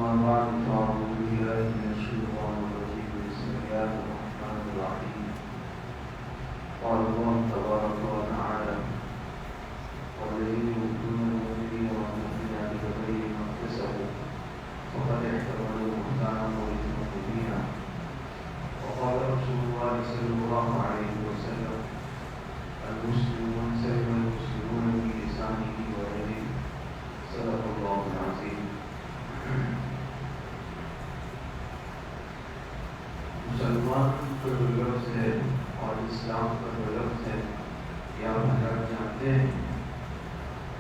أما بعد فأعوذ بالله من الشيطان الرجيم بسم الله الرحمن الرحيم قال الله تبارك وتعالى والذين يؤتون المؤمنين والمؤمنات بغير ما اكتسبوا فقد احتملوا بهتانا وإثما مبينا وقال رسول الله صلى الله عليه وسلم المسلم من سلم المسلمون بلسانه ويده صدق الله العظيم. مسلمان کا جو لفظ ہے اور اسلام کا جو لفظ ہے یہ آپ حضرات جانتے ہیں.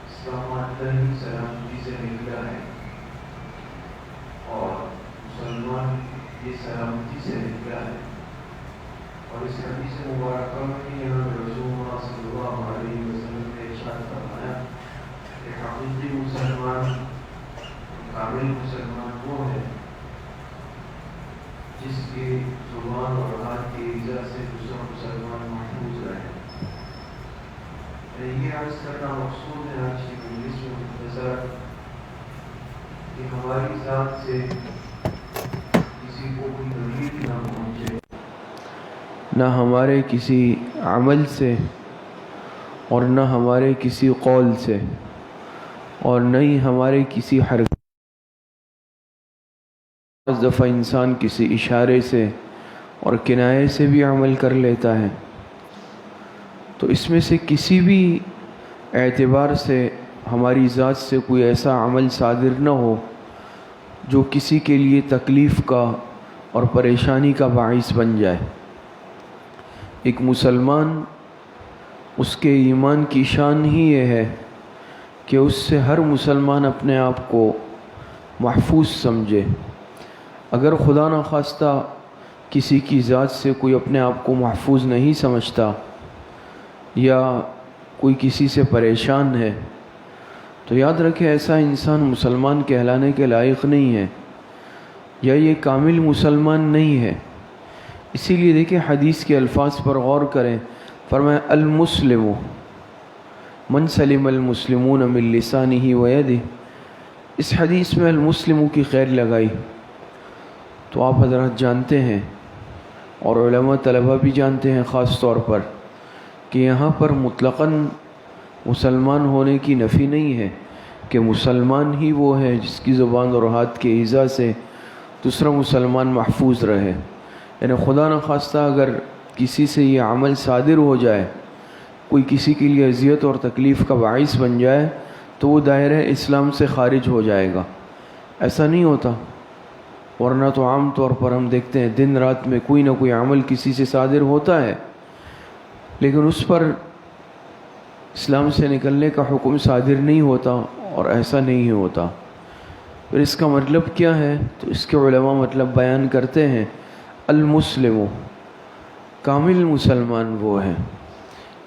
اسلام آتا ہی سلامتی سے نکلا ہے اور مسلمان یہ سلامتی سے نکلا ہے. اور اس حدیث مبارکہ میں یہاں رسول اللہ صلی اللہ علیہ وسلم نے ارشاد فرمایا کہ حقیقی مسلمان کامل مسلمان وہ ہے جس کی زبان اور ہاتھ کی ایذا سے دوسرا مسلمان محفوظ رہے. یہ عرض کرنا مقصود ہے آج کی مجلس میں مختصر کہ ہماری ذات سے کسی کو کوئی تکلیف نہ پہنچے، نہ ہمارے کسی عمل سے اور نہ ہمارے کسی قول سے اور نہ ہی ہمارے کسی حرکت. بعض دفعہ انسان کسی اشارے سے اور کنایے سے بھی عمل کر لیتا ہے، تو اس میں سے کسی بھی اعتبار سے ہماری ذات سے کوئی ایسا عمل صادر نہ ہو جو کسی کے لیے تکلیف کا اور پریشانی کا باعث بن جائے. ایک مسلمان، اس کے ایمان کی شان ہی یہ ہے کہ اس سے ہر مسلمان اپنے آپ کو محفوظ سمجھے. اگر خدا نخواستہ کسی کی ذات سے کوئی اپنے آپ کو محفوظ نہیں سمجھتا یا کوئی کسی سے پریشان ہے تو یاد رکھے ایسا انسان مسلمان کہلانے کے لائق نہیں ہے یا یہ کامل مسلمان نہیں ہے. اسی لیے دیکھیں حدیث کے الفاظ پر غور کریں. فرمایا المسلم من سلم المسلمون من لسانه ویدہ. اس حدیث میں المسلم کی خیر لگائی تو آپ حضرات جانتے ہیں اور علماء طلبہ بھی جانتے ہیں خاص طور پر کہ یہاں پر مطلقاً مسلمان ہونے کی نفی نہیں ہے کہ مسلمان ہی وہ ہے جس کی زبان اور ہاتھ کے ایذا سے دوسرا مسلمان محفوظ رہے. یعنی خدا نخواستہ اگر کسی سے یہ عمل صادر ہو جائے، کوئی کسی کے لیے اذیت اور تکلیف کا باعث بن جائے تو وہ دائرہ اسلام سے خارج ہو جائے گا. ایسا نہیں ہوتا، ورنہ تو عام طور پر ہم دیکھتے ہیں دن رات میں کوئی نہ کوئی عمل کسی سے صادر ہوتا ہے لیکن اس پر اسلام سے نکلنے کا حکم صادر نہیں ہوتا اور ایسا نہیں ہوتا. پھر اس کا مطلب کیا ہے تو اس کے علماء مطلب بیان کرتے ہیں المسلم، کامل مسلمان وہ ہے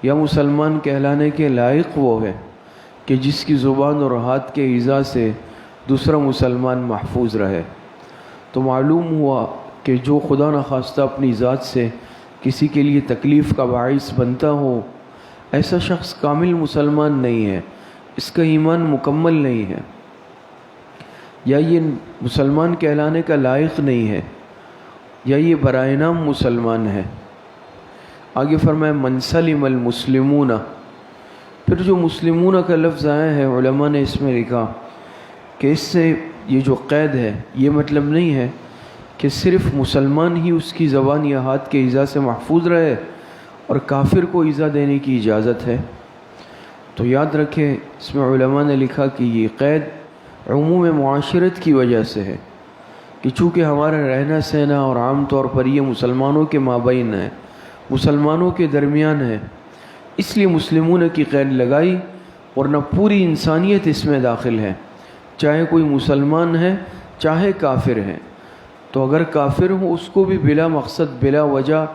یا مسلمان کہلانے کے لائق وہ ہے کہ جس کی زبان اور ہاتھ کے ایذا سے دوسرا مسلمان محفوظ رہے. تو معلوم ہوا کہ جو خدا نخواستہ اپنی ذات سے کسی کے لیے تکلیف کا باعث بنتا ہو ایسا شخص کامل مسلمان نہیں ہے، اس کا ایمان مکمل نہیں ہے یا یہ مسلمان کہلانے کا لائق نہیں ہے یا یہ برائے نام مسلمان ہے. آگے فرمایا من سلم المسلمون. پھر جو مسلمون کا لفظ آیا ہے علماء نے اس میں لکھا کہ اس سے یہ جو قید ہے یہ مطلب نہیں ہے کہ صرف مسلمان ہی اس کی زبان یا ہاتھ کے ایذا سے محفوظ رہے اور کافر کو ایذا دینے کی اجازت ہے. تو یاد رکھیں اس میں علماء نے لکھا کہ یہ قید عموم معاشرت کی وجہ سے ہے کہ چونکہ ہمارا رہنا سہنا اور عام طور پر یہ مسلمانوں کے مابین ہے، مسلمانوں کے درمیان ہے، اس لیے مسلمون کی قید لگائی، ورنہ پوری انسانیت اس میں داخل ہے، چاہے کوئی مسلمان ہے چاہے کافر ہے. تو اگر کافر ہو اس کو بھی بلا مقصد، بلا وجہ،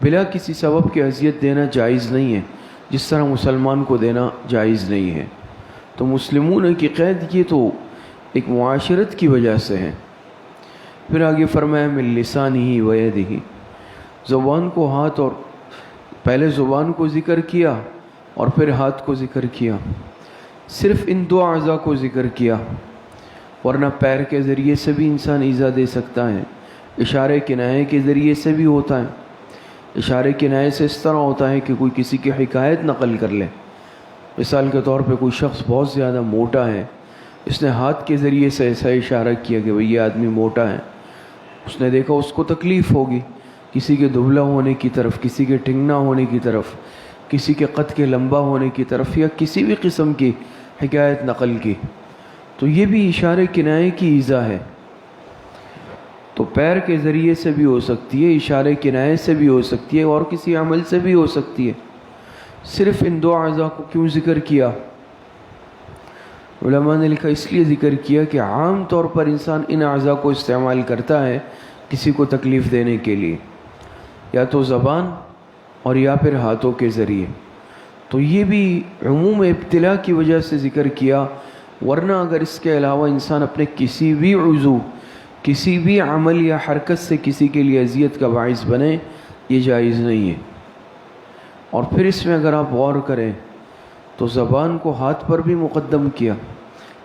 بلا کسی سبب کے اذیت دینا جائز نہیں ہے جس طرح مسلمان کو دینا جائز نہیں ہے. تو مسلمون کی قید یہ تو ایک معاشرت کی وجہ سے ہے. پھر آگے فرمایا من لسانہ ویدہ. زبان کو ہاتھ، اور پہلے زبان کو ذکر کیا اور پھر ہاتھ کو ذکر کیا، صرف ان دو اعضاء کو ذکر کیا. ورنہ پیر کے ذریعے سے بھی انسان ایذا دے سکتا ہے، اشارے کنایے کے ذریعے سے بھی ہوتا ہے۔ اشارے کنایے سے اس طرح ہوتا ہے کہ کوئی کسی کی حکایت نقل کر لے۔ مثال کے طور پہ کوئی شخص بہت زیادہ موٹا ہے، اس نے ہاتھ کے ذریعے سے ایسا اشارہ کیا کہ بھئی یہ آدمی موٹا ہے، اس نے دیکھا اس کو تکلیف ہوگی، کسی کے دبلا ہونے کی طرف، کسی کے ٹھنگنا ہونے کی طرف، کسی کے قد کے لمبا ہونے کی طرف، یا کسی بھی قسم کی حکایت نقل کی، تو یہ بھی اشارے کنایے کی ایذا ہے۔ تو پیر کے ذریعے سے بھی ہو سکتی ہے، اشارے کنایے سے بھی ہو سکتی ہے، اور کسی عمل سے بھی ہو سکتی ہے۔ صرف ان دو اعضاء کو کیوں ذکر کیا؟ علماء نے لکھا اس لیے ذکر کیا کہ عام طور پر انسان ان اعضاء کو استعمال کرتا ہے کسی کو تکلیف دینے کے لیے، یا تو زبان اور یا پھر ہاتھوں کے ذریعے۔ تو یہ بھی عموم ابتلا کی وجہ سے ذکر کیا، ورنہ اگر اس کے علاوہ انسان اپنے کسی بھی عضو، کسی بھی عمل یا حرکت سے کسی کے لیے اذیت کا باعث بنے، یہ جائز نہیں ہے۔ اور پھر اس میں اگر آپ غور کریں تو زبان کو ہاتھ پر بھی مقدم کیا،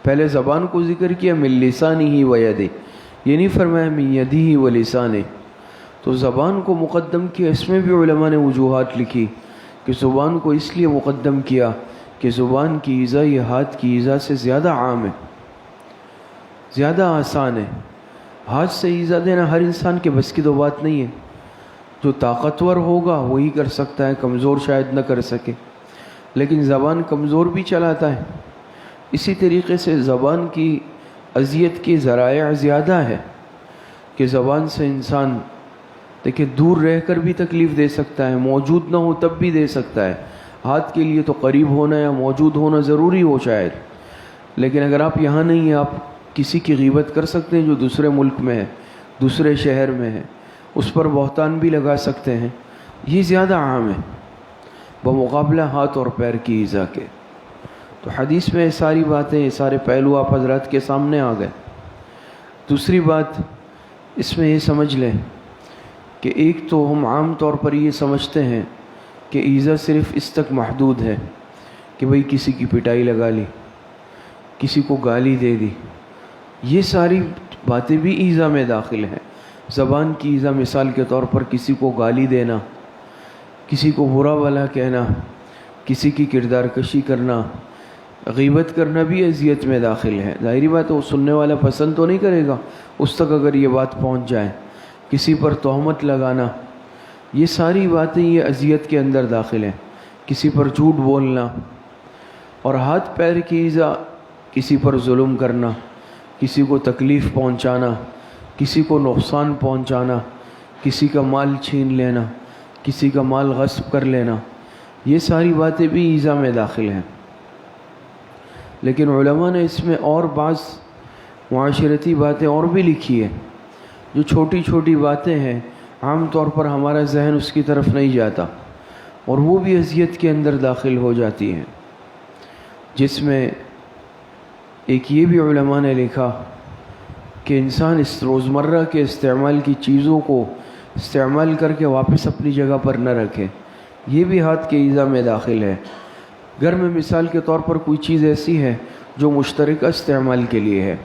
پہلے زبان کو ذکر کیا من لسانہ و یدہ، یہ نہیں فرمایا من یدہ و لسانہ، تو زبان کو مقدم کیا۔ اس میں بھی علماء نے وجوہات لکھی کہ زبان کو اس لیے مقدم کیا کہ زبان کی ایذا یہ ہاتھ کی ایذا سے زیادہ عام ہے، زیادہ آسان ہے۔ ہاتھ سے ایذا دینا ہر انسان کے بس کی تو بات نہیں ہے، جو طاقتور ہوگا وہی کر سکتا ہے، کمزور شاید نہ کر سکے، لیکن زبان کمزور بھی چلاتا ہے۔ اسی طریقے سے زبان کی اذیت کی ذرائع زیادہ ہے کہ زبان سے انسان دیکھیں دور رہ کر بھی تکلیف دے سکتا ہے، موجود نہ ہو تب بھی دے سکتا ہے۔ ہاتھ کے لیے تو قریب ہونا یا موجود ہونا ضروری ہو شاید، لیکن اگر آپ یہاں نہیں ہیں، آپ کسی کی غیبت کر سکتے ہیں جو دوسرے ملک میں ہے، دوسرے شہر میں ہے، اس پر بہتان بھی لگا سکتے ہیں۔ یہ زیادہ عام ہے بمقابلہ ہاتھ اور پیر کی ایذا کے۔ تو حدیث میں ساری باتیں، سارے پہلو آپ حضرات کے سامنے آ گئے۔ دوسری بات اس میں یہ سمجھ لیں کہ ایک تو ہم عام طور پر یہ سمجھتے ہیں کہ ایذا صرف اس تک محدود ہے کہ بھئی کسی کی پٹائی لگا لی، کسی کو گالی دے دی، یہ ساری باتیں بھی ایذا میں داخل ہیں۔ زبان کی ایذا مثال کے طور پر کسی کو گالی دینا، کسی کو برا بھلا کہنا، کسی کی کردار کشی کرنا، غیبت کرنا بھی اذیت میں داخل ہے۔ ظاہری بات ہے وہ سننے والا پسند تو نہیں کرے گا اس تک اگر یہ بات پہنچ جائے۔ کسی پر تہمت لگانا، یہ ساری باتیں یہ اذیت کے اندر داخل ہیں۔ کسی پر جھوٹ بولنا، اور ہاتھ پیر کی ایذا کسی پر ظلم کرنا، کسی کو تکلیف پہنچانا، کسی کو نقصان پہنچانا، کسی کا مال چھین لینا، کسی کا مال غصب کر لینا، یہ ساری باتیں بھی ایذا میں داخل ہیں۔ لیکن علماء نے اس میں اور بعض معاشرتی باتیں اور بھی لکھی ہیں، جو چھوٹی چھوٹی باتیں ہیں، عام طور پر ہمارا ذہن اس کی طرف نہیں جاتا، اور وہ بھی اذیت کے اندر داخل ہو جاتی ہیں، جس میں ایک یہ بھی علماء نے لکھا کہ انسان اس روزمرہ کے استعمال کی چیزوں کو استعمال کر کے واپس اپنی جگہ پر نہ رکھے، یہ بھی ہاتھ کے ایذا میں داخل ہے۔ گھر میں مثال کے طور پر کوئی چیز ایسی ہے جو مشترکہ استعمال کے لیے ہے،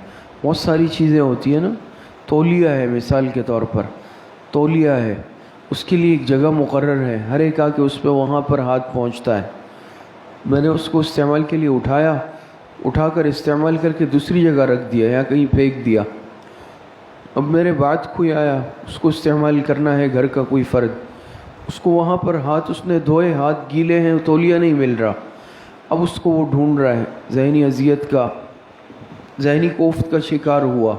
بہت ساری چیزیں ہوتی ہیں نا، تولیہ ہے مثال کے طور پر، تولیہ ہے، اس کے لیے ایک جگہ مقرر ہے، ہر ایک آ کے اس پہ وہاں پر ہاتھ پہنچتا ہے۔ میں نے اس کو استعمال کے لیے اٹھا کر استعمال کر کے دوسری جگہ رکھ دیا یا کہیں پھینک دیا، اب میرے بعد کوئی آیا، اس کو استعمال کرنا ہے گھر کا کوئی فرد، اس کو وہاں پر ہاتھ اس نے دھوئے، ہاتھ گیلے ہیں، تولیہ نہیں مل رہا، اب اس کو وہ ڈھونڈ رہا ہے، ذہنی اذیت کا، ذہنی کوفت کا شکار ہوا،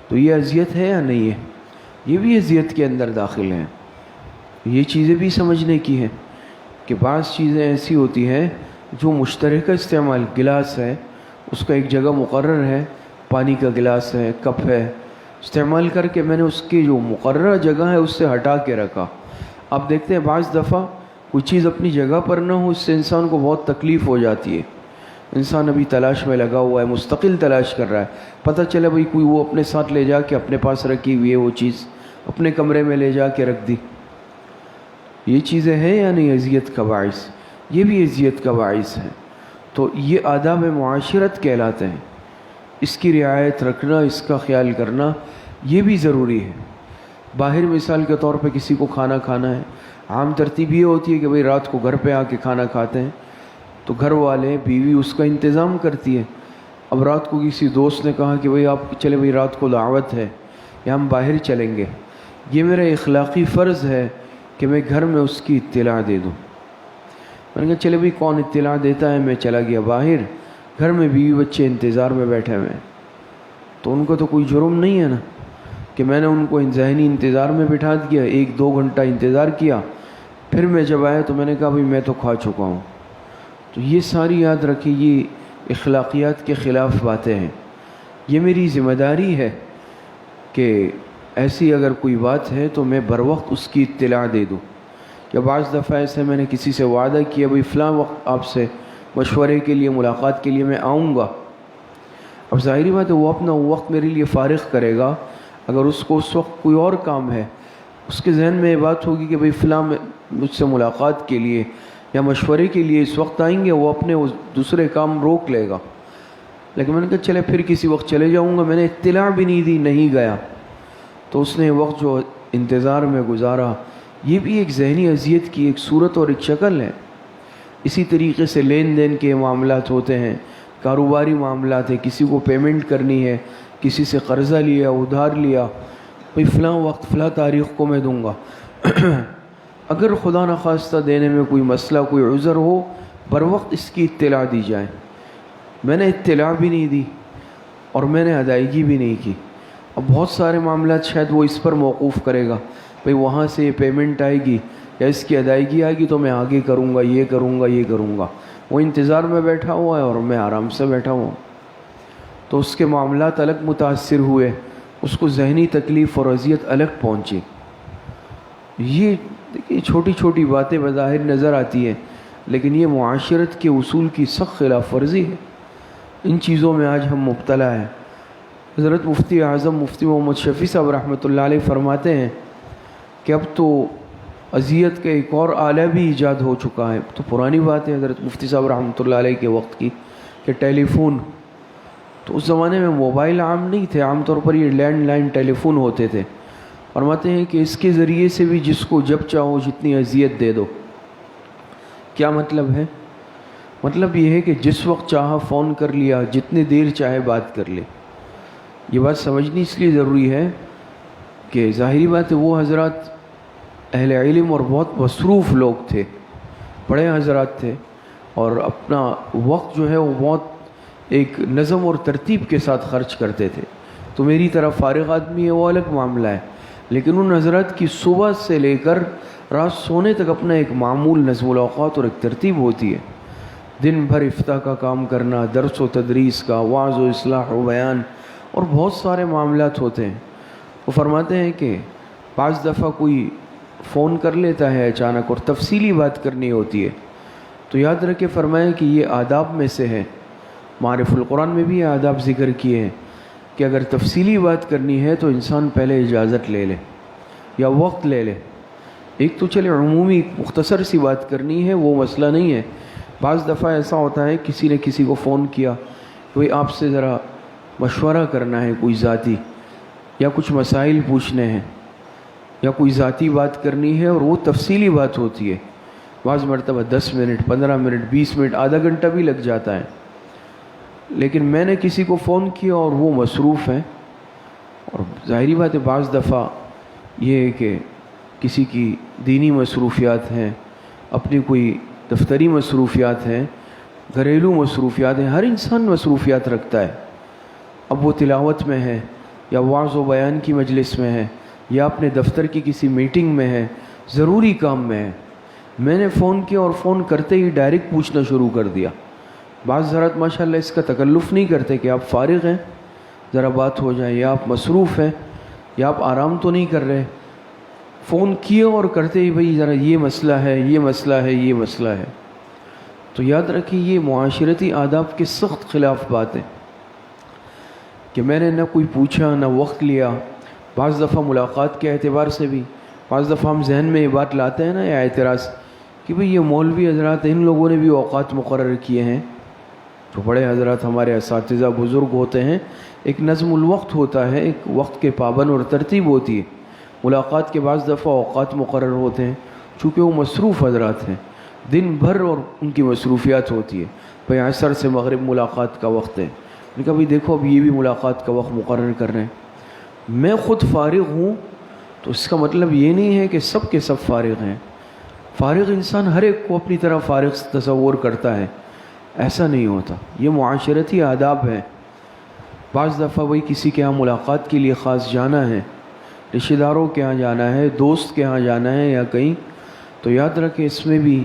تو یہ اذیت ہے یا نہیں ہے؟ یہ بھی اذیت کے اندر داخل ہیں۔ یہ چیزیں بھی سمجھنے کی ہیں کہ بعض چیزیں ایسی ہوتی ہیں جو مشترکہ استعمال، گلاس ہے، اس کا ایک جگہ مقرر ہے، پانی کا گلاس ہے، کپ ہے، استعمال کر کے میں نے اس کی جو مقررہ جگہ ہے اس سے ہٹا کے رکھا۔ آپ دیکھتے ہیں بعض دفعہ کوئی چیز اپنی جگہ پر نہ ہو، اس سے انسان کو بہت تکلیف ہو جاتی ہے۔ انسان ابھی تلاش میں لگا ہوا ہے، مستقل تلاش کر رہا ہے، پتہ چلا بھئی کوئی وہ اپنے ساتھ لے جا کے اپنے پاس رکھی ہوئی ہے، وہ چیز اپنے کمرے میں لے جا کے رکھ دی، یہ چیزیں ہیں یا نہیں اذیت کا باعث؟ یہ بھی اذیت کا باعث ہے۔ تو یہ آداب معاشرت کہلاتے ہیں اس کی رعایت رکھنا، اس کا خیال کرنا یہ بھی ضروری ہے۔ باہر مثال کے طور پہ کسی کو کھانا کھانا ہے، عام ترتیب یہ ہوتی ہے کہ بھئی رات کو گھر پہ آ کے کھانا کھاتے ہیں، تو گھر والے بیوی اس کا انتظام کرتی ہے۔ اب رات کو کسی دوست نے کہا کہ بھئی آپ چلے بھئی رات کو دعوت ہے یا ہم باہر چلیں گے، یہ میرا اخلاقی فرض ہے کہ میں گھر میں اس کی اطلاع دے دوں۔ میں نے کہا چلے بھئی کون اطلاع دیتا ہے، میں چلا گیا باہر، گھر میں بیوی بچے انتظار میں بیٹھے ہوئے ہیں، تو ان کو تو کوئی جرم نہیں ہے نا کہ میں نے ان کو ذہنی انتظار میں بٹھا دیا، 1-2 گھنٹہ انتظار کیا، پھر میں جب آیا تو میں نے کہا بھئی میں تو کھا چکا ہوں۔ تو یہ ساری یاد رکھیں، یہ اخلاقیات کے خلاف باتیں ہیں۔ یہ میری ذمہ داری ہے کہ ایسی اگر کوئی بات ہے تو میں بر وقت اس کی اطلاع دے دوں۔ یا بعض دفعہ ایسے میں نے کسی سے وعدہ کیا بھئی فلاں وقت آپ سے مشورے کے لیے، ملاقات کے لیے میں آؤں گا، اب ظاہری بات ہے وہ اپنا وقت میرے لیے فارغ کرے گا، اگر اس کو اس وقت کوئی اور کام ہے، اس کے ذہن میں یہ بات ہوگی کہ بھئی فلاں مجھ سے ملاقات کے لیے یا مشورے کے لیے اس وقت آئیں گے، وہ اپنے دوسرے کام روک لے گا۔ لیکن میں نے کہا چلے پھر کسی وقت چلے جاؤں گا، میں نے اطلاع بھی نہیں دی، نہیں گیا، تو اس نے وقت جو انتظار میں گزارا، یہ بھی ایک ذہنی اذیت کی ایک صورت اور ایک شکل ہے۔ اسی طریقے سے لین دین کے معاملات ہوتے ہیں، کاروباری معاملات ہیں، کسی کو پیمنٹ کرنی ہے، کسی سے قرضہ لیا، ادھار لیا، بھئی فلاں وقت فلاں تاریخ کو میں دوں گا۔ اگر خدا نخواستہ دینے میں کوئی مسئلہ، کوئی عذر ہو، بر وقت اس کی اطلاع دی جائے۔ میں نے اطلاع بھی نہیں دی اور میں نے ادائیگی بھی نہیں کی۔ اب بہت سارے معاملات شاید وہ اس پر موقوف کرے گا، بھئی وہاں سے پیمنٹ آئے گی یا اس کی ادائیگی آئے گی تو میں آگے کروں گا، یہ کروں گا، یہ کروں گا۔ وہ انتظار میں بیٹھا ہوا ہے اور میں آرام سے بیٹھا ہوا ہوں، تو اس کے معاملات الگ متاثر ہوئے، اس کو ذہنی تکلیف اور اذیت الگ پہنچی۔ یہ دیکھیے چھوٹی چھوٹی باتیں بظاہر نظر آتی ہیں، لیکن یہ معاشرت کے اصول کی سخت خلاف ورزی ہے۔ ان چیزوں میں آج ہم مبتلا ہیں۔ حضرت مفتی اعظم مفتی محمد شفیع صاحب رحمۃ اللہ علیہ فرماتے ہیں کہ اب تو اذیت کا ایک اور آلہ بھی ایجاد ہو چکا ہے۔ تو پرانی بات ہے حضرت مفتی صاحب رحمۃ اللہ علیہ کے وقت کی، کہ ٹیلی فون، تو اس زمانے میں موبائل عام نہیں تھے، عام طور پر یہ لینڈ لائن ٹیلی فون ہوتے تھے۔ فرماتے ہیں کہ اس کے ذریعے سے بھی جس کو جب چاہو جتنی اذیت دے دو۔ کیا مطلب ہے؟ مطلب یہ ہے کہ جس وقت چاہا فون کر لیا، جتنی دیر چاہے بات کر لے۔ یہ بات سمجھنی اس لیے ضروری ہے کہ ظاہری بات ہے وہ حضرات اہل علم اور بہت مصروف لوگ تھے، بڑے حضرات تھے، اور اپنا وقت جو ہے وہ بہت ایک نظم اور ترتیب کے ساتھ خرچ کرتے تھے۔ تو میری طرف فارغ آدمی ہے وہ الگ معاملہ ہے، لیکن ان حضرات کی صبح سے لے کر رات سونے تک اپنا ایک معمول نظم الاوقات اور ایک ترتیب ہوتی ہے۔ دن بھر افتاء کا کام کرنا، درس و تدریس کا، وعظ و اصلاح و بیان، اور بہت سارے معاملات ہوتے ہیں۔ وہ فرماتے ہیں کہ بعض دفعہ کوئی فون کر لیتا ہے اچانک اور تفصیلی بات کرنی ہوتی ہے، تو یاد رکھے فرمائیں کہ یہ آداب میں سے ہے۔ معارف القرآن میں بھی یہ آداب ذکر کیے ہیں کہ اگر تفصیلی بات کرنی ہے تو انسان پہلے اجازت لے لے یا وقت لے لے۔ ایک تو چلے عمومی مختصر سی بات کرنی ہے، وہ مسئلہ نہیں ہے۔ بعض دفعہ ایسا ہوتا ہے کسی نے کسی کو فون کیا کہ بھئی آپ سے ذرا مشورہ کرنا ہے کوئی ذاتی، یا کچھ مسائل پوچھنے ہیں، یا کوئی ذاتی بات کرنی ہے، اور وہ تفصیلی بات ہوتی ہے۔ بعض مرتبہ 10 منٹ، 15 منٹ، 20 منٹ، آدھا گھنٹہ بھی لگ جاتا ہے۔ لیکن میں نے کسی کو فون کیا اور وہ مصروف ہیں، اور ظاہری بات ہے بعض دفعہ یہ ہے کہ کسی کی دینی مصروفیات ہیں، اپنی کوئی دفتری مصروفیات ہیں، گھریلو مصروفیات ہیں، ہر انسان مصروفیات رکھتا ہے۔ اب وہ تلاوت میں ہے، یا وعظ و بیان کی مجلس میں ہے، یا اپنے دفتر کی کسی میٹنگ میں ہے، ضروری کام میں ہے۔ میں نے فون کیا اور فون کرتے ہی ڈائریکٹ پوچھنا شروع کر دیا۔ بعض حضرات ماشاءاللہ اس کا تکلف نہیں کرتے کہ آپ فارغ ہیں، ذرا بات ہو جائے، یا آپ مصروف ہیں، یا آپ آرام تو نہیں کر رہے۔ فون کیا اور کرتے ہی بھئی ذرا یہ مسئلہ ہے، یہ مسئلہ ہے، یہ مسئلہ ہے۔ تو یاد رکھیں یہ معاشرتی آداب کے سخت خلاف بات ہے کہ میں نے نہ کوئی پوچھا، نہ وقت لیا۔ بعض دفعہ ملاقات کے اعتبار سے بھی، بعض دفعہ ہم ذہن میں یہ بات لاتے ہیں نا، یا اعتراض کہ بھئی یہ مولوی حضرات ان لوگوں نے بھی اوقات مقرر کیے ہیں، جو بڑے حضرات ہمارے اساتذہ بزرگ ہوتے ہیں، ایک نظم الوقت ہوتا ہے، ایک وقت کے پابند اور ترتیب ہوتی ہے۔ ملاقات کے بعض دفعہ اوقات مقرر ہوتے ہیں، چونکہ وہ مصروف حضرات ہیں، دن بھر اور ان کی مصروفیات ہوتی ہے۔ بھائی عصر سے مغرب ملاقات کا وقت ہے، میں نے کہا بھائی دیکھو اب یہ بھی ملاقات کا وقت مقرر کر رہے ہیں، میں خود فارغ ہوں، تو اس کا مطلب یہ نہیں ہے کہ سب کے سب فارغ ہیں۔ فارغ انسان ہر ایک کو اپنی طرح فارغ تصور کرتا ہے، ایسا نہیں ہوتا، یہ معاشرتی آداب ہے۔ بعض دفعہ وہی کسی کے ہاں ملاقات کے لیے خاص جانا ہے، رشتہ داروں کے ہاں جانا ہے، دوست کے ہاں جانا ہے یا کہیں، تو یاد رکھیں اس میں بھی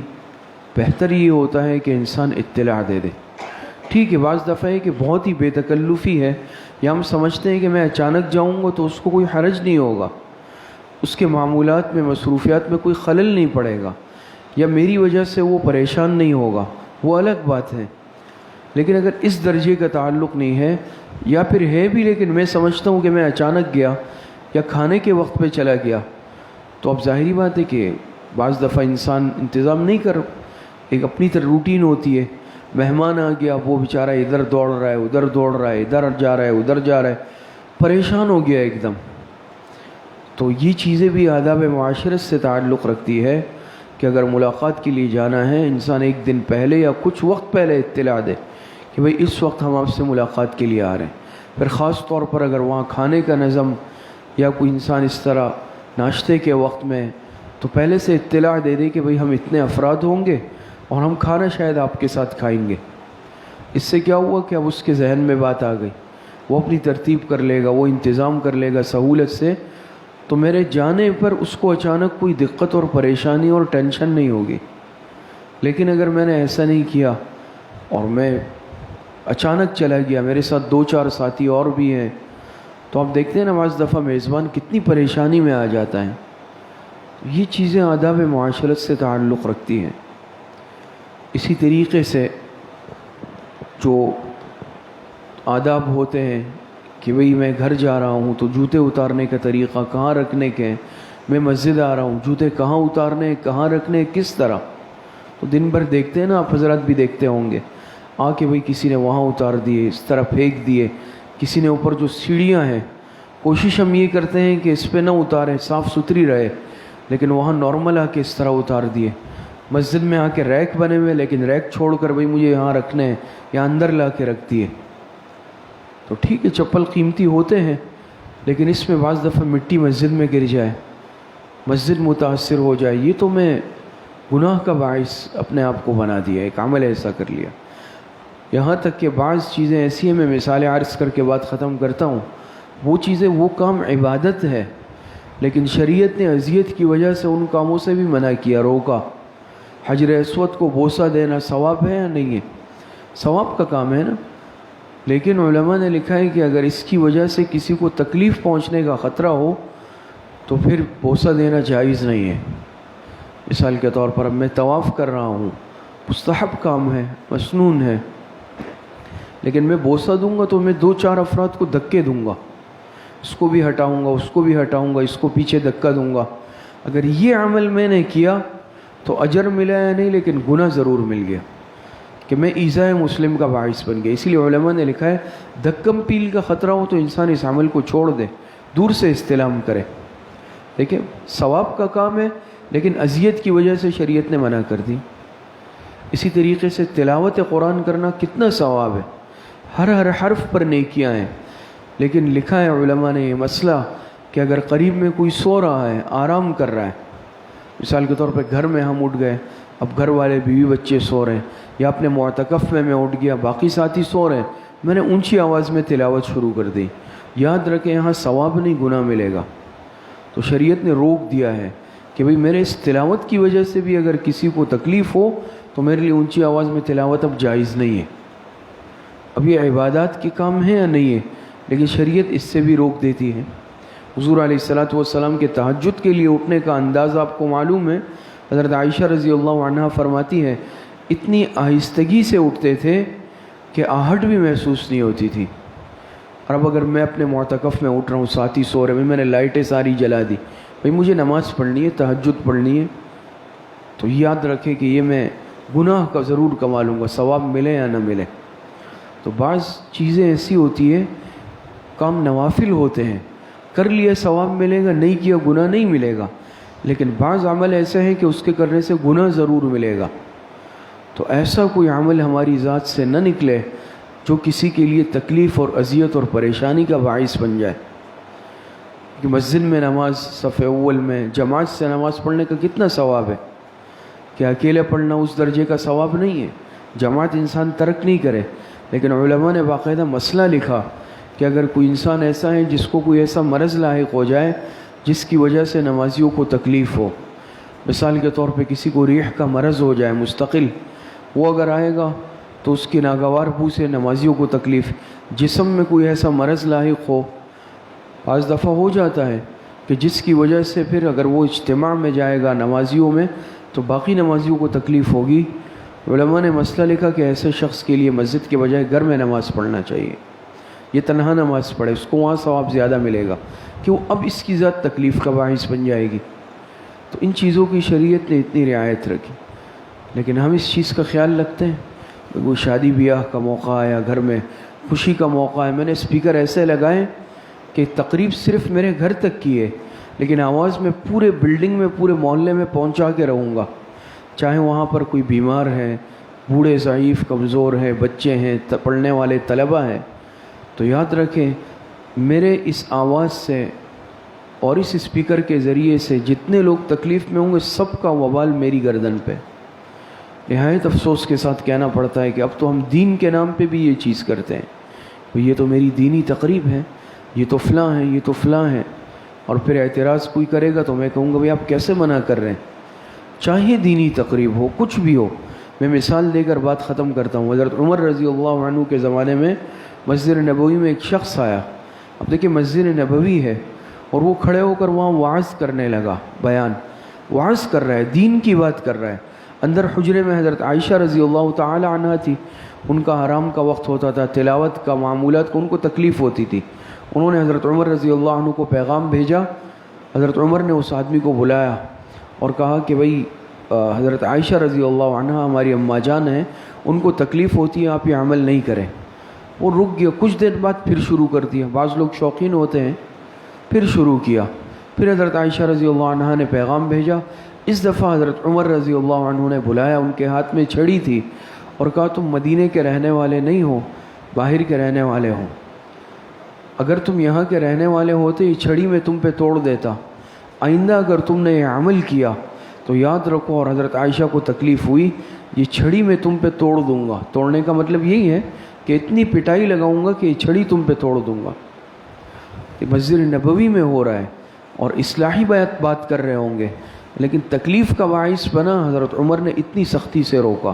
بہتر یہ ہوتا ہے کہ انسان اطلاع دے دے۔ ٹھیک ہے، بعض دفعہ ہے کہ بہت ہی بے تکلفی ہے، یا ہم سمجھتے ہیں کہ میں اچانک جاؤں گا تو اس کو کوئی حرج نہیں ہوگا، اس کے معمولات میں مصروفیات میں کوئی خلل نہیں پڑے گا، یا میری وجہ سے وہ پریشان نہیں ہوگا، وہ الگ بات ہے۔ لیکن اگر اس درجے کا تعلق نہیں ہے، یا پھر ہے بھی لیکن میں سمجھتا ہوں کہ میں اچانک گیا یا کھانے کے وقت پہ چلا گیا، تو اب ظاہری بات ہے کہ بعض دفعہ انسان انتظام نہیں کر، ایک اپنی طرح روٹین ہوتی ہے، مہمان آ گیا، وہ بیچارہ ادھر دوڑ رہا ہے ادھر دوڑ رہا ہے، ادھر جا رہا ہے ادھر جا رہا ہے، پریشان ہو گیا ایک دم۔ تو یہ چیزیں بھی آداب معاشرت سے تعلق رکھتی ہے کہ اگر ملاقات کے لیے جانا ہے، انسان ایک دن پہلے یا کچھ وقت پہلے اطلاع دے کہ بھئی اس وقت ہم آپ سے ملاقات کے لیے آ رہے ہیں۔ پھر خاص طور پر اگر وہاں کھانے کا نظم یا کوئی انسان اس طرح ناشتے کے وقت میں، تو پہلے سے اطلاع دے دے کہ بھئی ہم اتنے افراد ہوں گے اور ہم کھانا شاید آپ کے ساتھ کھائیں گے۔ اس سے کیا ہوا کہ اب اس کے ذہن میں بات آ گئی، وہ اپنی ترتیب کر لے گا، وہ انتظام کر لے گا سہولت سے، تو میرے جانے پر اس کو اچانک کوئی دقت اور پریشانی اور ٹینشن نہیں ہوگی۔ لیکن اگر میں نے ایسا نہیں کیا اور میں اچانک چلا گیا، میرے ساتھ 2-4 ساتھی اور بھی ہیں، تو آپ دیکھتے ہیں نا بعض دفعہ میزبان کتنی پریشانی میں آ جاتا ہے۔ یہ چیزیں آداب معاشرت سے تعلق رکھتی ہیں۔ اسی طریقے سے جو آداب ہوتے ہیں کہ بھئی میں گھر جا رہا ہوں تو جوتے اتارنے کا طریقہ کہاں رکھنے کے ہیں، میں مسجد آ رہا ہوں جوتے کہاں اتارنے کہاں رکھنے کس طرح، تو دن بھر دیکھتے ہیں نا، آپ حضرات بھی دیکھتے ہوں گے، آ کے بھئی کسی نے وہاں اتار دیے، اس طرح پھینک دیے، کسی نے اوپر جو سیڑھیاں ہیں، کوشش ہم یہ کرتے ہیں کہ اس پہ نہ اتاریں، صاف ستھری رہے، لیکن وہاں نارمل آ کے اس طرح اتار دیے۔ مسجد میں آ کے ریک بنے ہوئے، لیکن ریک چھوڑ کر بھئی مجھے یہاں رکھنے ہیں، یا اندر لا کے رکھ دیے۔ تو ٹھیک ہے چپل قیمتی ہوتے ہیں، لیکن اس میں بعض دفعہ مٹی مسجد میں گر جائے، مسجد متاثر ہو جائے، یہ تو میں گناہ کا باعث اپنے آپ کو بنا دیا، ایک عمل ایسا کر لیا۔ یہاں تک کہ بعض چیزیں ایسی ہیں، میں مثالیں عرض کر کے بات ختم کرتا ہوں، وہ چیزیں وہ کام عبادت ہے، لیکن شریعت نے اذیت کی وجہ سے ان کاموں سے بھی منع کیا، روکا۔ حجر اسود کو بوسہ دینا ثواب ہے یا نہیں ہے؟ ثواب کا کام ہے نا، لیکن علماء نے لکھا ہے کہ اگر اس کی وجہ سے کسی کو تکلیف پہنچنے کا خطرہ ہو تو پھر بوسہ دینا جائز نہیں ہے۔ مثال کے طور پر اب میں طواف کر رہا ہوں، مستحب کام ہے، مسنون ہے، لیکن میں بوسہ دوں گا تو میں 2-4 افراد کو دھکے دوں گا، اس کو بھی ہٹاؤں گا، اس کو بھی ہٹاؤں گا، اس کو پیچھے دھکا دوں گا۔ اگر یہ عمل میں نے کیا تو اجر ملا یا نہیں، لیکن گناہ ضرور مل گیا کہ میں ایذاء مسلم کا باعث بن گیا۔ اسی لیے علماء نے لکھا ہے دھکم پیل کا خطرہ ہو تو انسان اس عمل کو چھوڑ دے، دور سے استلام کرے۔ دیکھیں ثواب کا کام ہے، لیکن اذیت کی وجہ سے شریعت نے منع کر دی۔ اسی طریقے سے تلاوت قرآن کرنا کتنا ثواب ہے، ہر حرف پر نیکیاں ہیں، لیکن لکھا ہے علماء نے یہ مسئلہ کہ اگر قریب میں کوئی سو رہا ہے، آرام کر رہا ہے، مثال کے طور پہ گھر میں ہم اٹھ گئے، اب گھر والے بیوی بچے سو رہے ہیں، یا اپنے معتکف میں اٹھ گیا، باقی ساتھی سو رہے ہیں، میں نے اونچی آواز میں تلاوت شروع کر دی، یاد رکھیں یہاں ثواب نہیں گناہ ملے گا۔ تو شریعت نے روک دیا ہے کہ بھئی میرے اس تلاوت کی وجہ سے بھی اگر کسی کو تکلیف ہو تو میرے لیے اونچی آواز میں تلاوت اب جائز نہیں ہے۔ اب یہ عبادات کے کام ہیں یا نہیں ہے، لیکن شریعت اس سے بھی روک دیتی ہے۔ حضور علیہ السلام کے تہجد کے لیے اٹھنے کا انداز آپ کو معلوم ہے، حضرت عائشہ رضی اللہ عنہا فرماتی ہے اتنی آہستگی سے اٹھتے تھے کہ آہٹ بھی محسوس نہیں ہوتی تھی۔ اور اب اگر میں اپنے معتکف میں اٹھ رہا ہوں، ساتھی سو رہے ہیں، میں نے لائٹیں ساری جلا دی، بھئی مجھے نماز پڑھنی ہے، تہجد پڑھنی ہے، تو یاد رکھیں کہ یہ میں گناہ کا ضرور کما لوں گا، ثواب ملے یا نہ ملے۔ تو بعض چیزیں ایسی ہوتی ہیں، کام نوافل ہوتے ہیں، کر لیا ثواب ملے گا، نہیں کیا گناہ نہیں ملے گا، لیکن بعض عمل ایسے ہیں کہ اس کے کرنے سے گناہ ضرور ملے گا۔ تو ایسا کوئی عمل ہماری ذات سے نہ نکلے جو کسی کے لیے تکلیف اور اذیت اور پریشانی کا باعث بن جائے۔ کہ مسجد میں نماز صف اول میں جماعت سے نماز پڑھنے کا کتنا ثواب ہے، کہ اکیلے پڑھنا اس درجے کا ثواب نہیں ہے، جماعت انسان ترک نہیں کرے، لیکن علماء نے باقاعدہ مسئلہ لکھا کہ اگر کوئی انسان ایسا ہے جس کو کوئی ایسا مرض لاحق ہو جائے جس کی وجہ سے نمازیوں کو تکلیف ہو، مثال کے طور پہ کسی کو ریح کا مرض ہو جائے مستقل، وہ اگر آئے گا تو اس کی ناگوار بو سے نمازیوں کو تکلیف، جسم میں کوئی ایسا مرض لاحق ہو، بعض دفعہ ہو جاتا ہے کہ جس کی وجہ سے پھر اگر وہ اجتماع میں جائے گا نمازیوں میں تو باقی نمازیوں کو تکلیف ہوگی۔ علماء نے مسئلہ لکھا کہ ایسے شخص کے لیے مسجد کے بجائے گھر میں نماز پڑھنا چاہیے، یہ تنہا نماز پڑھے، اس کو وہاں ثواب زیادہ ملے گا کہ وہ اب اس کی ذات تکلیف کا باعث بن جائے گی۔ تو ان چیزوں کی شریعت نے اتنی رعایت رکھی، لیکن ہم اس چیز کا خیال رکھتے ہیں۔ وہ شادی بیاہ کا موقع آیا، گھر میں خوشی کا موقع ہے، میں نے اسپیکر ایسے لگائے کہ تقریب صرف میرے گھر تک کی ہے، لیکن آواز میں پورے بلڈنگ میں پورے محلے میں پہنچا کے رہوں گا، چاہے وہاں پر کوئی بیمار ہے، بوڑھے ضعیف کمزور ہیں، بچے ہیں، پڑھنے والے طلبہ ہیں۔ تو یاد رکھیں میرے اس آواز سے اور اس اسپیکر کے ذریعے سے جتنے لوگ تکلیف میں ہوں گے سب کا وبال میری گردن پہ۔ نہایت افسوس کے ساتھ کہنا پڑتا ہے کہ اب تو ہم دین کے نام پہ بھی یہ چیز کرتے ہیں، یہ تو میری دینی تقریب ہے، یہ تو فلاں ہے، یہ تو فلاں ہے، اور پھر اعتراض کوئی کرے گا تو میں کہوں گا بھئی آپ کیسے منع کر رہے ہیں؟ چاہے دینی تقریب ہو، کچھ بھی ہو۔ میں مثال دے کر بات ختم کرتا ہوں۔ حضرت عمر رضی اللہ عنہ کے زمانے میں مسجد نبوی میں ایک شخص آیا، اب دیکھیں مسجد نبوی ہے اور وہ کھڑے ہو کر وہاں وعظ کرنے لگا، بیان وعظ کر رہا ہے، دین کی بات کر رہا ہے۔ اندر حجرے میں حضرت عائشہ رضی اللہ تعالی عنہ تھی، ان کا حرام کا وقت ہوتا تھا، تلاوت کا معمولات کو ان کو تکلیف ہوتی تھی۔ انہوں نے حضرت عمر رضی اللہ عنہ کو پیغام بھیجا، حضرت عمر نے اس آدمی کو بلایا اور کہا کہ بھئی حضرت عائشہ رضی اللہ عنہ ہماری اماں جان ہیں، ان کو تکلیف ہوتی ہے، آپ یہ عمل نہیں کریں۔ وہ رک گیا، کچھ دیر بعد پھر شروع کر دیا، بعض لوگ شوقین ہوتے ہیں، پھر شروع کیا، پھر حضرت عائشہ رضی اللہ عنہ نے پیغام بھیجا۔ اس دفعہ حضرت عمر رضی اللہ عنہ نے بلایا، ان کے ہاتھ میں چھڑی تھی اور کہا تم مدینے کے رہنے والے نہیں ہو، باہر کے رہنے والے ہو، اگر تم یہاں کے رہنے والے ہوتے یہ چھڑی میں تم پہ توڑ دیتا، آئندہ اگر تم نے یہ عمل کیا تو یاد رکھو، اور حضرت عائشہ کو تکلیف ہوئی، یہ چھڑی میں تم پہ توڑ دوں گا۔ توڑنے کا مطلب یہی ہے کہ اتنی پٹائی لگاؤں گا کہ یہ چھڑی تم پہ توڑ دوں گا۔ یہ مسجد نبوی میں ہو رہا ہے اور اصلاحی بات کر رہے ہوں گے، لیکن تکلیف کا باعث بنا، حضرت عمر نے اتنی سختی سے روکا۔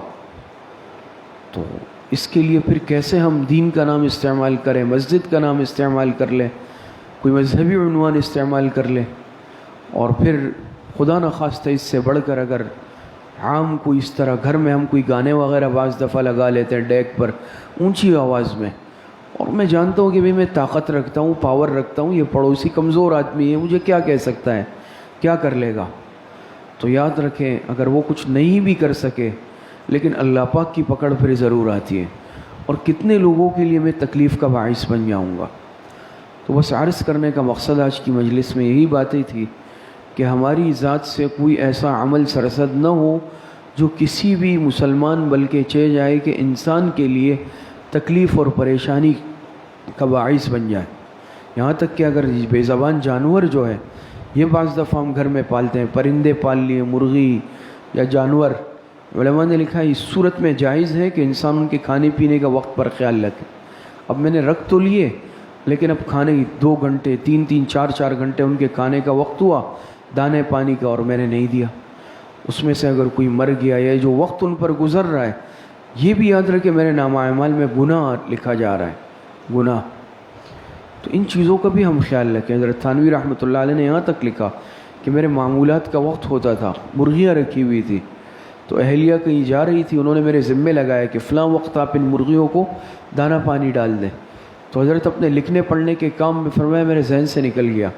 تو اس کے لیے پھر کیسے ہم دین کا نام استعمال کریں، مسجد کا نام استعمال کر لیں، کوئی مذہبی عنوان استعمال کر لیں، اور پھر خدا نخواستہ اس سے بڑھ کر اگر عام کوئی اس طرح گھر میں ہم کوئی گانے وغیرہ بعض دفعہ لگا لیتے ہیں ڈیک پر اونچی آواز میں، اور میں جانتا ہوں کہ بھئی میں طاقت رکھتا ہوں، پاور رکھتا ہوں، یہ پڑوسی کمزور آدمی ہے، مجھے کیا کہہ سکتا ہے، کیا کر لے گا؟ تو یاد رکھیں اگر وہ کچھ نہیں بھی کر سکے لیکن اللہ پاک کی پکڑ پھر ضرور آتی ہے، اور کتنے لوگوں کے لیے میں تکلیف کا باعث بن جاؤں گا۔ تو بس عرض کرنے کا مقصد آج کی مجلس میں یہی باتیں تھی کہ ہماری ذات سے کوئی ایسا عمل سرزد نہ ہو جو کسی بھی مسلمان بلکہ چہ جائے کہ انسان کے لیے تکلیف اور پریشانی کا باعث بن جائے۔ یہاں تک کہ اگر بے زبان جانور جو ہے، یہ بعض دفعہ ہم گھر میں پالتے ہیں، پرندے پال لیے، مرغی یا جانور، علماء نے لکھا ہے اس صورت میں جائز ہے کہ انسان ان کے کھانے پینے کا وقت پر خیال رکھے۔ اب میں نے رکھ تو لیے، لیکن اب کھانے 2 گھنٹے 3 4 گھنٹے ان کے کھانے کا وقت ہوا، دانے پانی کا، اور میں نے نہیں دیا۔ اس میں سے اگر کوئی مر گیا یا جو وقت ان پر گزر رہا ہے، یہ بھی یاد رکھے میرے نامہ اعمال میں گناہ لکھا جا رہا ہے، گناہ۔ تو ان چیزوں کا بھی ہم خیال رکھیں۔ حضرت تھانوی رحمۃ اللہ علیہ نے یہاں تک لکھا کہ میرے معمولات کا وقت ہوتا تھا، مرغیاں رکھی ہوئی تھی، تو اہلیہ کہیں جا رہی تھی، انہوں نے میرے ذمے لگایا کہ فلاں وقت آپ ان مرغیوں کو دانہ پانی ڈال دیں۔ تو حضرت اپنے لکھنے پڑھنے کے کام میں فرمایا میرے ذہن سے نکل گیا،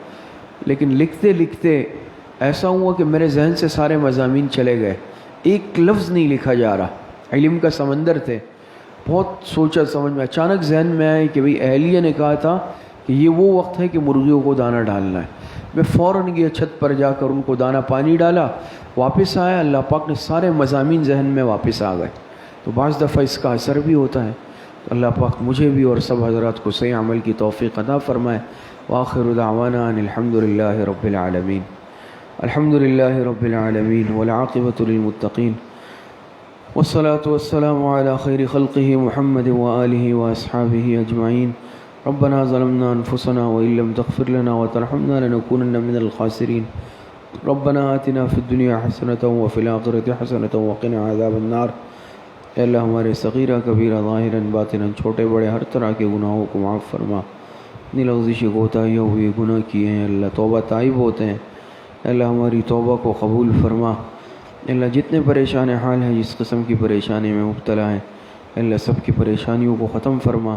لیکن لکھتے لکھتے ایسا ہوا کہ میرے ذہن سے سارے مضامین چلے گئے، ایک لفظ نہیں لکھا جا رہا، علم کا سمندر تھے، بہت سوچا سمجھ میں اچانک ذہن میں آیا کہ بھئی اہلیہ نے کہا تھا کہ یہ وہ وقت ہے کہ مرغیوں کو دانہ ڈالنا ہے. میں فوراً گیا چھت پر جا کر ان کو دانہ پانی ڈالا, واپس آیا, اللہ پاک نے سارے مضامین ذہن میں واپس آ گئے. تو بعض دفعہ اس کا اثر بھی ہوتا ہے. تو اللہ پاک مجھے بھی اور سب حضرات کو صحیح عمل کی توفیق عطا فرمائے. وآخر دعوانا ان الحمد للہ رب العالمین. الحمد للہ رب العالمین والعاقبۃ للمتقین والصلاة والسلام على خیر خلقہ محمد وآلہ واصحابہ اجمعین. ربنا ظلمنا انفسنا وإن لم تغفر لنا وترحمنا لنكونن من الخاسرین. ربنا آتنا فی الدنیا حسنۃ وفی الآخرۃ حسنۃ وقنا عذاب النار. اے اللہ ہمارے صغیرہ کبیرہ ظاہراً باطناً چھوٹے بڑے ہر طرح کے گناہوں کو معاف فرما. اتنی لغزش کوتاہیاں ہوئی گناہ کیے ہیں اللہ توبہ تائب ہوتے ہیں. اے اللہ ہماری توبہ کو قبول فرما. اے اللہ جتنے پریشان حال ہیں جس قسم کی پریشانی میں مبتلا ہیں اے اللہ سب کی پریشانیوں کو ختم فرما.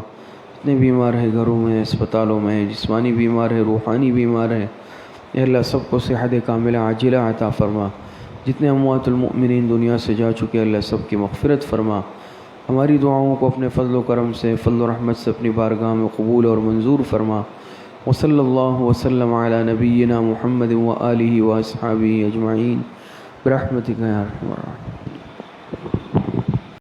جتنے بیمار ہیں گھروں میں اسپتالوں میں, جسمانی بیمار ہیں روحانی بیمار ہیں اے اللہ سب کو صحت کاملہ عاجلہ عطا فرما. جتنے اموات المؤمنین دنیا سے جا چکے اللہ سب کی مغفرت فرما. ہماری دعاؤں کو اپنے فضل و کرم سے فضل و رحمت سے اپنی بارگاہ میں قبول اور منظور فرما. وصلی اللہ وسلم علی نبینا محمد وآلہ واصحابہ اجمعین برحمتک یا ارحم الراحمین.